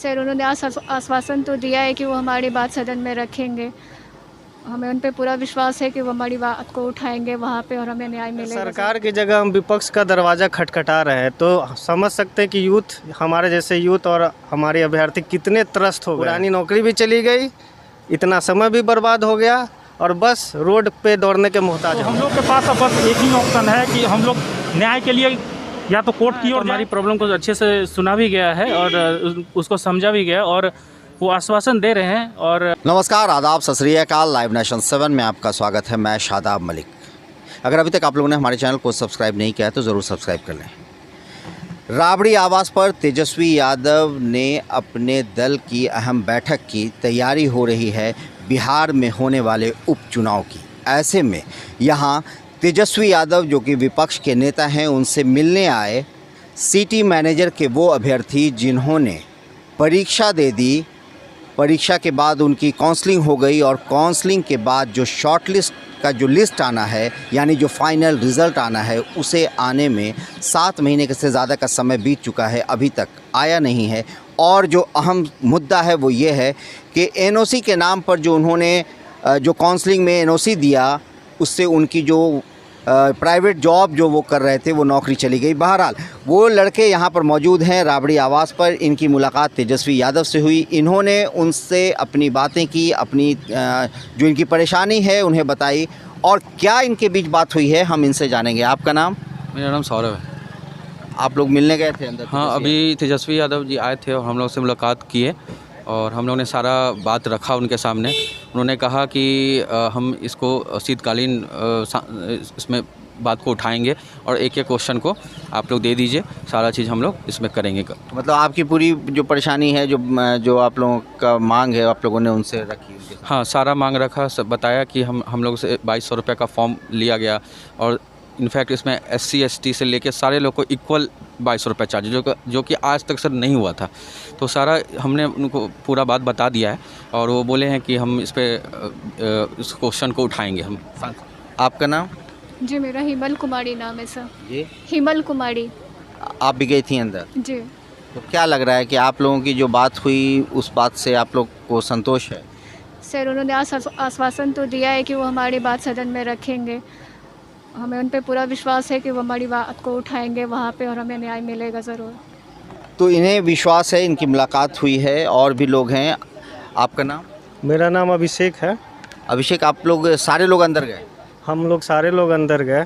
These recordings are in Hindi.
सर उन्होंने आश्वासन तो दिया है कि वो हमारी बात सदन में रखेंगे। हमें उन पे पूरा विश्वास है कि वो हमारी बात को उठाएंगे वहाँ पे और हमें न्याय मिलेगा। सरकार की जगह हम विपक्ष का दरवाज़ा खटखटा रहे हैं, तो समझ सकते हैं कि यूथ, हमारे जैसे यूथ और हमारे अभ्यर्थी कितने त्रस्त हो गए। पुरानी नौकरी भी चली गई, इतना समय भी बर्बाद हो गया और बस रोड पे दौड़ने के मोहताज तो हम लोग के पास अब बस एक ही ऑप्शन है कि हम लोग न्याय के लिए या तो कोर्ट की ओर। हमारी प्रॉब्लम को अच्छे से सुना भी गया है और उसको समझा भी गया और वो आश्वासन दे रहे हैं। और नमस्कार, आदाब, सत श्री अकाल। लाइव नेशन 7 में आपका स्वागत है। मैं शादाब मलिक। अगर अभी तक आप लोगों ने हमारे चैनल को सब्सक्राइब नहीं किया है तो ज़रूर सब्सक्राइब कर लें। राबड़ी आवास पर तेजस्वी यादव ने अपने दल की अहम बैठक की तैयारी हो रही है बिहार में होने वाले उपचुनाव की। ऐसे में यहाँ तेजस्वी यादव जो कि विपक्ष के नेता हैं, उनसे मिलने आए सिटी मैनेजर के वो अभ्यर्थी जिन्होंने परीक्षा दे दी। परीक्षा के बाद उनकी काउंसलिंग हो गई और काउंसलिंग के बाद जो शॉर्ट लिस्ट का जो लिस्ट आना है, यानी जो फाइनल रिज़ल्ट आना है, उसे आने में 7 महीने से ज़्यादा का समय बीत चुका है, अभी तक आया नहीं है। और जो अहम मुद्दा है वो ये है कि एनओसी के नाम पर जो उन्होंने जो काउंसलिंग में एनओसी दिया, उससे उनकी जो प्राइवेट जॉब जो वो कर रहे थे वो नौकरी चली गई। बहरहाल वो लड़के यहाँ पर मौजूद हैं राबड़ी आवास पर। इनकी मुलाकात तेजस्वी यादव से हुई। इन्होंने उनसे अपनी बातें की, अपनी जो इनकी परेशानी है उन्हें बताई और क्या इनके बीच बात हुई है हम इनसे जानेंगे। आपका नाम? मेरा नाम सौरभ है। आप लोग मिलने गए थे अंदर? हाँ, अभी तेजस्वी यादव जी आए थे और हम लोग से मुलाकात किए और हम लोगों ने सारा बात रखा उनके सामने। उन्होंने कहा कि हम इसको शीतकालीन इसमें बात को उठाएंगे और एक एक क्वेश्चन को आप लोग दे दीजिए, सारा चीज़ हम लोग इसमें करेंगे। मतलब आपकी पूरी जो परेशानी है, जो आप लोगों का मांग है, आप लोगों ने उनसे रखी? हाँ, सारा मांग रखा, सब बताया कि हम लोग से 2200 रुपये का फॉर्म लिया गया और इनफैक्ट इसमें SC ST से लेके सारे लोग को इक्वल 2200 रुपये चार्ज, जो कि आज तक सर नहीं हुआ था। तो सारा हमने उनको पूरा बात बता दिया है और वो बोले हैं कि हम इस पर इस क्वेश्चन को उठाएंगे हम। आपका नाम? जी मेरा हिमल कुमारी नाम है सर। जी, हिमल कुमारी। आप भी गई थी अंदर? जी। तो क्या लग रहा है कि आप लोगों की जो बात हुई उस बात से आप लोग को संतोष है? सर उन्होंने आश्वासन तो दिया है कि वो हमारी बात सदन में रखेंगे। हमें उन पे पूरा विश्वास है कि वो हमारी बात को उठाएंगे वहाँ पे और हमें न्याय मिलेगा ज़रूर। तो इन्हें विश्वास है, इनकी मुलाकात हुई है, और भी लोग हैं। आपका नाम? मेरा नाम अभिषेक है। अभिषेक, आप लोग सारे लोग अंदर गए? हम लोग सारे लोग अंदर गए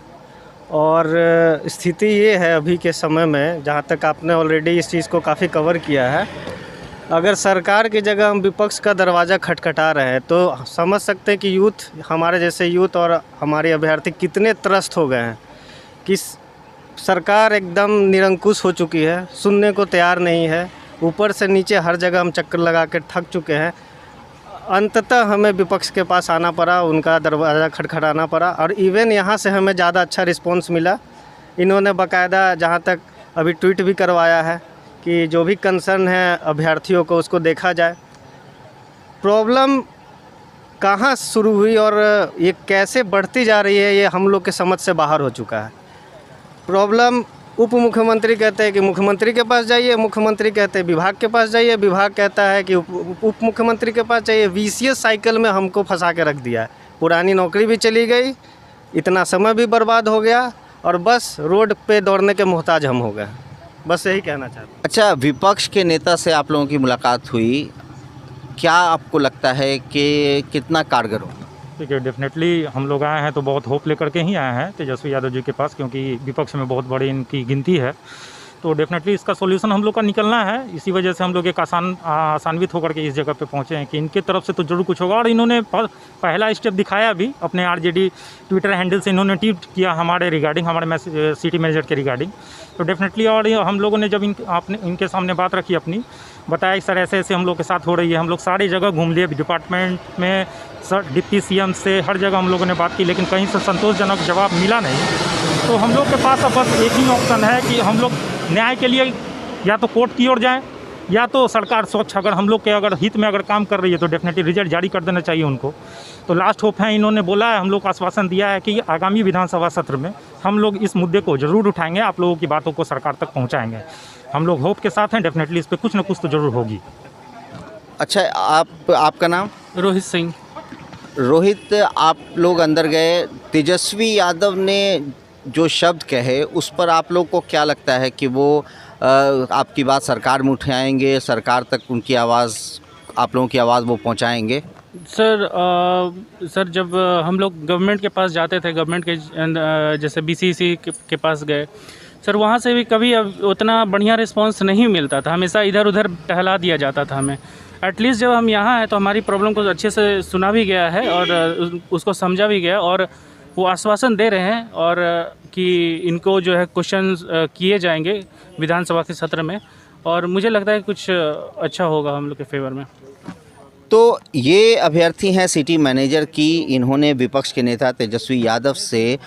और स्थिति ये है अभी के समय में, जहाँ तक आपने ऑलरेडी इस चीज़ को काफ़ी कवर किया है, अगर सरकार की जगह हम विपक्ष का दरवाज़ा खटखटा रहे हैं तो समझ सकते हैं कि यूथ, हमारे जैसे यूथ और हमारे अभ्यर्थी कितने त्रस्त हो गए हैं कि सरकार एकदम निरंकुश हो चुकी है, सुनने को तैयार नहीं है। ऊपर से नीचे हर जगह हम चक्कर लगा के थक चुके हैं। अंततः हमें विपक्ष के पास आना पड़ा, उनका दरवाज़ा खटखटाना पड़ा और इवन यहाँ से हमें ज़्यादा अच्छा रिस्पॉन्स मिला। इन्होंने बाकायदा जहाँ तक अभी ट्वीट भी करवाया है कि जो भी कंसर्न है अभ्यर्थियों को उसको देखा जाए। प्रॉब्लम कहाँ शुरू हुई और ये कैसे बढ़ती जा रही है, ये हम लोग के समझ से बाहर हो चुका है। प्रॉब्लम उप मुख्यमंत्री कहते हैं कि मुख्यमंत्री के पास जाइए, मुख्यमंत्री कहते हैं विभाग के पास जाइए, विभाग कहता है कि उप मुख्यमंत्री के पास जाइए। VCS साइकिल में हमको फंसा के रख दिया है। पुरानी नौकरी भी चली गई, इतना समय भी बर्बाद हो गया और बस रोड पे दौड़ने के मोहताज हम हो गए। बस यही कहना चाहता हूँ। अच्छा, विपक्ष के नेता से आप लोगों की मुलाकात हुई, क्या आपको लगता है कि कितना कारगर हो? देखिए, डेफिनेटली हम लोग आए हैं तो बहुत होप लेकर के ही आए हैं तेजस्वी यादव जी के पास, क्योंकि विपक्ष में बहुत बड़ी इनकी गिनती है। तो डेफिनेटली इसका सॉल्यूशन हम लोग का निकलना है। इसी वजह से हम लोग एक आसान्वित होकर के इस जगह पे पहुँचे हैं कि इनके तरफ से तो जरूर कुछ होगा। और इन्होंने पहला स्टेप दिखाया भी, अपने RJD ट्विटर हैंडल से इन्होंने ट्वीट किया हमारे रिगार्डिंग, हमारे सिटी मैनेजर के रिगार्डिंग। तो डेफिनेटली, और हम लोगों ने जब इनके सामने बात रखी अपनी, बताया सर ऐसे ऐसे हम लोग के साथ हो रही है। हम लोग सारी जगह घूम लिए, डिपार्टमेंट में, सर डिप्टी CM से, हर जगह हम लोगों ने बात की, लेकिन कहीं से संतोषजनक जवाब मिला नहीं। तो हम लोग के पास अब बस एक ही ऑप्शन है कि हम लोग न्याय के लिए या तो कोर्ट की ओर जाएं या तो सरकार स्वच्छ अगर हम लोग के अगर हित में अगर काम कर रही है तो डेफिनेटली रिजल्ट जारी कर देना चाहिए उनको। तो लास्ट होप है, इन्होंने बोला है, हम लोग को आश्वासन दिया है कि आगामी विधानसभा सत्र में हम लोग इस मुद्दे को ज़रूर उठाएंगे, आप लोगों की बातों को सरकार तक पहुँचाएँगे। हम लोग होप के साथ हैं, डेफिनेटली इस पर कुछ ना कुछ तो ज़रूर होगी। अच्छा, आपका नाम? रोहित सिंह। रोहित, आप लोग अंदर गए, तेजस्वी यादव ने जो शब्द कहे उस पर आप लोग को क्या लगता है कि वो आपकी बात सरकार में उठाएंगे, सरकार तक उनकी आवाज़, आप लोगों की आवाज़ वो पहुंचाएंगे? सर जब हम लोग गवर्नमेंट के पास जाते थे, गवर्नमेंट के जैसे बीसीसी के पास गए सर, वहाँ से भी कभी उतना बढ़िया रिस्पांस नहीं मिलता था, हमेशा इधर उधर टहला दिया जाता था हमें। एटलीस्ट जब हम यहाँ हैं तो हमारी प्रॉब्लम को अच्छे से सुना भी गया है और उसको समझा भी गया, और वो आश्वासन दे रहे हैं और कि इनको जो है क्वेश्चन किए जाएंगे विधानसभा के सत्र में, और मुझे लगता है कुछ अच्छा होगा हम लोग के फेवर में। तो ये अभ्यर्थी हैं सिटी मैनेजर की, इन्होंने विपक्ष के नेता तेजस्वी यादव से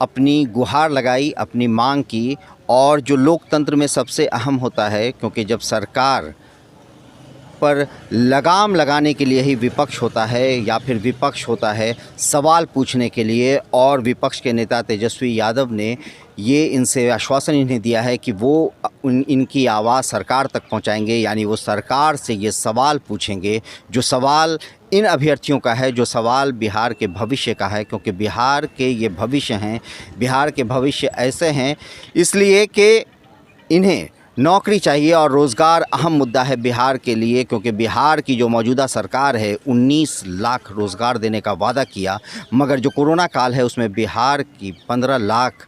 अपनी गुहार लगाई, अपनी मांग की, और जो लोकतंत्र में सबसे अहम होता है, क्योंकि जब सरकार पर लगाम लगाने के लिए ही विपक्ष होता है या फिर विपक्ष होता है सवाल पूछने के लिए, और विपक्ष के नेता तेजस्वी यादव ने ये इनसे आश्वासन इन्हें दिया है कि वो इनकी आवाज़ सरकार तक पहुंचाएंगे, यानी वो सरकार से ये सवाल पूछेंगे जो सवाल इन अभ्यर्थियों का है, जो सवाल बिहार के भविष्य का है, क्योंकि बिहार के ये भविष्य हैं। बिहार के भविष्य ऐसे हैं इसलिए कि इन्हें नौकरी चाहिए और रोज़गार अहम मुद्दा है बिहार के लिए, क्योंकि बिहार की जो मौजूदा सरकार है 19 लाख रोज़गार देने का वादा किया, मगर जो कोरोना काल है उसमें बिहार की 15 लाख,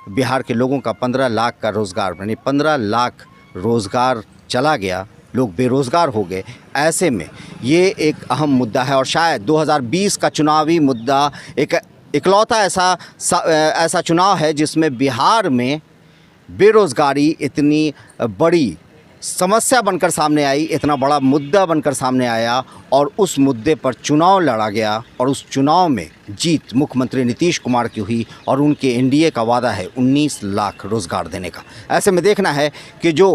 बिहार के लोगों का 15 लाख का रोज़गार, यानी 15 लाख रोज़गार चला गया, लोग बेरोज़गार हो गए। ऐसे में ये एक अहम मुद्दा है और शायद 2020 का चुनावी मुद्दा एक इकलौता ऐसा चुनाव है जिसमें बिहार में बेरोज़गारी इतनी बड़ी समस्या बनकर सामने आई, इतना बड़ा मुद्दा बनकर सामने आया, और उस मुद्दे पर चुनाव लड़ा गया, और उस चुनाव में जीत मुख्यमंत्री नीतीश कुमार की हुई, और उनके एनडीए का वादा है 19 लाख रोज़गार देने का। ऐसे में देखना है कि जो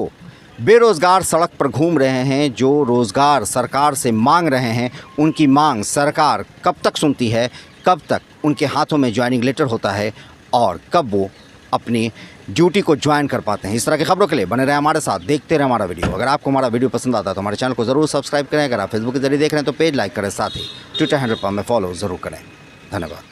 बेरोज़गार सड़क पर घूम रहे हैं, जो रोज़गार सरकार से मांग रहे हैं, उनकी मांग सरकार कब तक सुनती है, कब तक उनके हाथों में ज्वाइनिंग लेटर होता है, और कब वो अपनी ड्यूटी को ज्वाइन कर पाते हैं। इस तरह की खबरों के लिए बने रहे हमारे साथ, देखते रहे हमारा वीडियो। अगर आपको हमारा वीडियो पसंद आता है तो हमारे चैनल को ज़रूर सब्सक्राइब करें। अगर आप फेसबुक के जरिए देख रहे हैं तो पेज लाइक करें, साथ ही ट्विटर हैंडल पर हमें फॉलो ज़रूर करें। धन्यवाद।